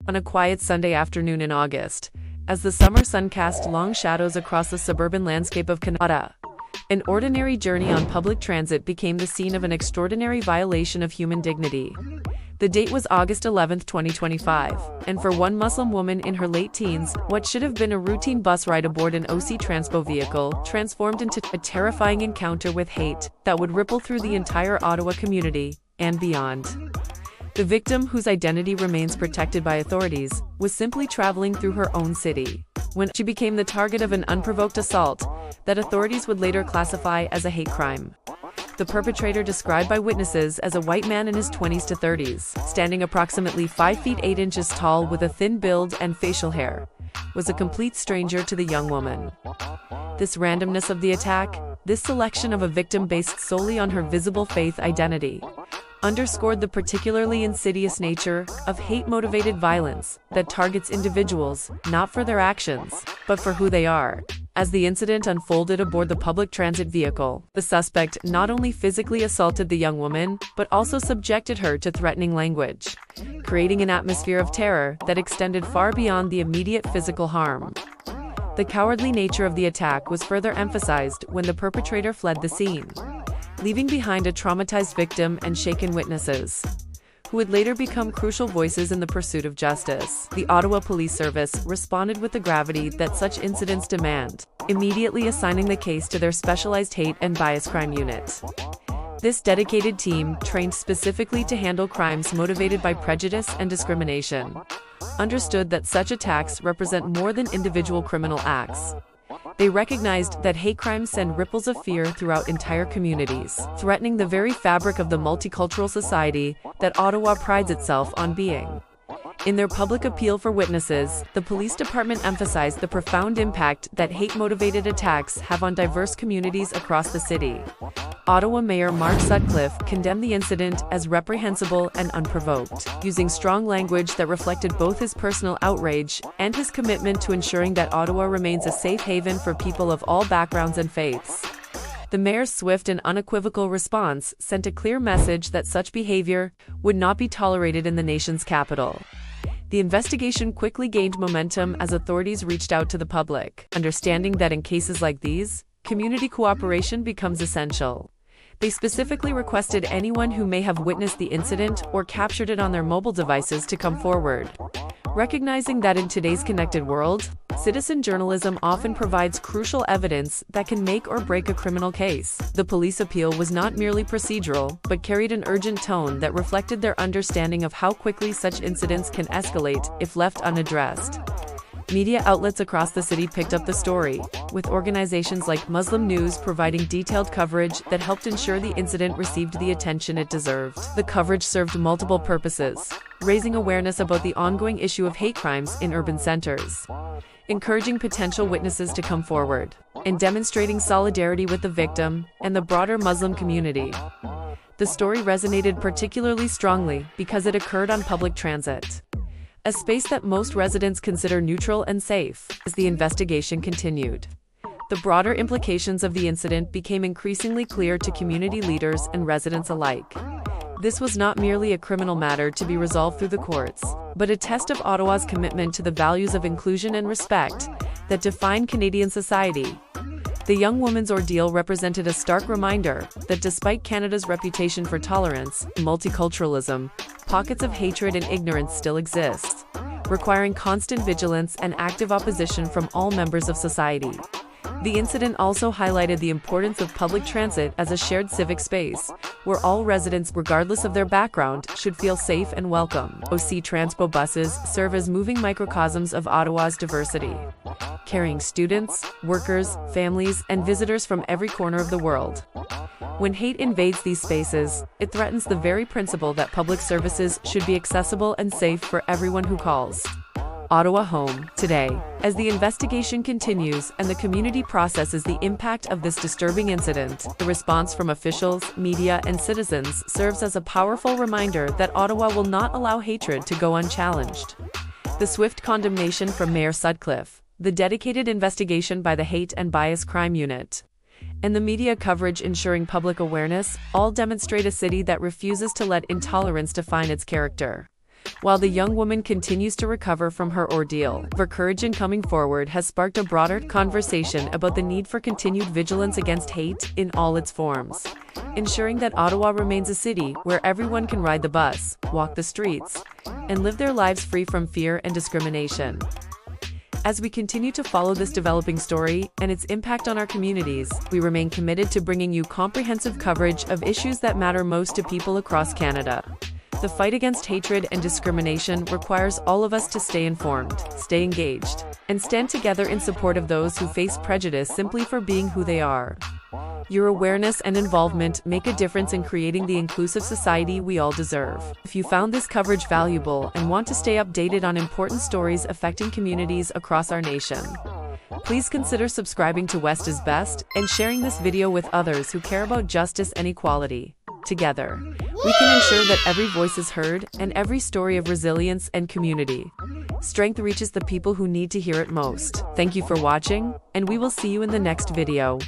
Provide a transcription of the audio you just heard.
on a quiet Sunday afternoon in August, as the summer sun cast long shadows across the suburban landscape of Kanata. An ordinary journey on public transit became the scene of an extraordinary violation of human dignity. The date was August 11, 2025, and for one Muslim woman in her late teens, what should have been a routine bus ride aboard an OC Transpo vehicle transformed into a terrifying encounter with hate that would ripple through the entire Ottawa community and beyond. The victim, whose identity remains protected by authorities, was simply traveling through her own city when she became the target of an unprovoked assault that authorities would later classify as a hate crime. The perpetrator, described by witnesses as a white man in his 20s to 30s, standing approximately 5 feet 8 inches tall with a thin build and facial hair, was a complete stranger to the young woman. This randomness of the attack, this selection of a victim based solely on her visible faith identity, underscored the particularly insidious nature of hate-motivated violence that targets individuals not for their actions, but for who they are. As the incident unfolded aboard the public transit vehicle, the suspect not only physically assaulted the young woman, but also subjected her to threatening language, creating an atmosphere of terror that extended far beyond the immediate physical harm. The cowardly nature of the attack was further emphasized when the perpetrator fled the scene, leaving behind a traumatized victim and shaken witnesses, who would later become crucial voices in the pursuit of justice. The Ottawa Police Service responded with the gravity that such incidents demand, immediately assigning the case to their specialized hate and bias crime unit. This dedicated team, trained specifically to handle crimes motivated by prejudice and discrimination, understood that such attacks represent more than individual criminal acts. They recognized that hate crimes send ripples of fear throughout entire communities, threatening the very fabric of the multicultural society that Ottawa prides itself on being. In their public appeal for witnesses, the police department emphasized the profound impact that hate-motivated attacks have on diverse communities across the city. Ottawa Mayor Mark Sutcliffe condemned the incident as reprehensible and unprovoked, using strong language that reflected both his personal outrage and his commitment to ensuring that Ottawa remains a safe haven for people of all backgrounds and faiths. The mayor's swift and unequivocal response sent a clear message that such behavior would not be tolerated in the nation's capital. The investigation quickly gained momentum as authorities reached out to the public, understanding that in cases like these, community cooperation becomes essential. They specifically requested anyone who may have witnessed the incident or captured it on their mobile devices to come forward. Recognizing that in today's connected world, citizen journalism often provides crucial evidence that can make or break a criminal case, the police appeal was not merely procedural, but carried an urgent tone that reflected their understanding of how quickly such incidents can escalate if left unaddressed. Media outlets across the city picked up the story, with organizations like Muslim News providing detailed coverage that helped ensure the incident received the attention it deserved. The coverage served multiple purposes, raising awareness about the ongoing issue of hate crimes in urban centers, encouraging potential witnesses to come forward, and demonstrating solidarity with the victim and the broader Muslim community. The story resonated particularly strongly because it occurred on public transit, a space that most residents consider neutral and safe. As the investigation continued, the broader implications of the incident became increasingly clear to community leaders and residents alike. This was not merely a criminal matter to be resolved through the courts, but a test of Ottawa's commitment to the values of inclusion and respect that define Canadian society. The young woman's ordeal represented a stark reminder that despite Canada's reputation for tolerance and multiculturalism, pockets of hatred and ignorance still exist, requiring constant vigilance and active opposition from all members of society. The incident also highlighted the importance of public transit as a shared civic space, where all residents, regardless of their background, should feel safe and welcome. OC Transpo buses serve as moving microcosms of Ottawa's diversity, carrying students, workers, families, and visitors from every corner of the world. When hate invades these spaces, it threatens the very principle that public services should be accessible and safe for everyone who calls. Ottawa home today, as the investigation continues and the community processes the impact of this disturbing incident, the response from officials, media, and citizens serves as a powerful reminder that Ottawa will not allow hatred to go unchallenged. The swift condemnation from Mayor Sutcliffe, the dedicated investigation by the Hate and Bias Crime Unit, and the media coverage ensuring public awareness all demonstrate a city that refuses to let intolerance define its character. while the young woman continues to recover from her ordeal. Her courage in coming forward has sparked a broader conversation about the need for continued vigilance against hate in all its forms, ensuring that Ottawa remains a city where everyone can ride the bus, walk the streets, and live their lives free from fear and discrimination. As we continue to follow this developing story and its impact on our communities, we remain committed to bringing you comprehensive coverage of issues that matter most to people across Canada. The fight against hatred and discrimination requires all of us to stay informed, stay engaged, and stand together in support of those who face prejudice simply for being who they are. Your awareness and involvement make a difference in creating the inclusive society we all deserve. If you found this coverage valuable and want to stay updated on important stories affecting communities across our nation, please consider subscribing to West is Best and sharing this video with others who care about justice and equality. Together, we can ensure that every voice is heard and every story of resilience and community strength reaches the people who need to hear it most. Thank you for watching, and we will see you in the next video.